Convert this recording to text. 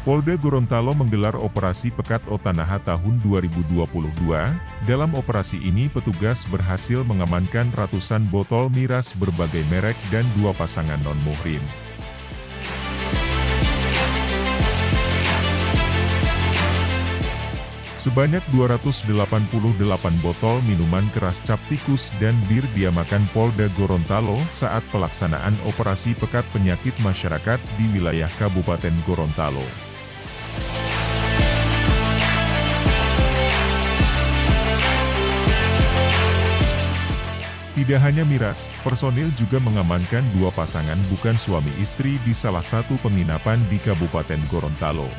Polda Gorontalo menggelar operasi Pekat Otanaha tahun 2022. Dalam operasi ini petugas berhasil mengamankan ratusan botol miras berbagai merek dan 2 pasangan non-muhrim. Sebanyak 288 botol minuman keras cap tikus dan bir diamakan Polda Gorontalo saat pelaksanaan operasi Pekat Penyakit Masyarakat di wilayah Kabupaten Gorontalo. Tidak hanya miras, personil juga mengamankan 2 pasangan bukan suami istri di salah satu penginapan di Kabupaten Gorontalo.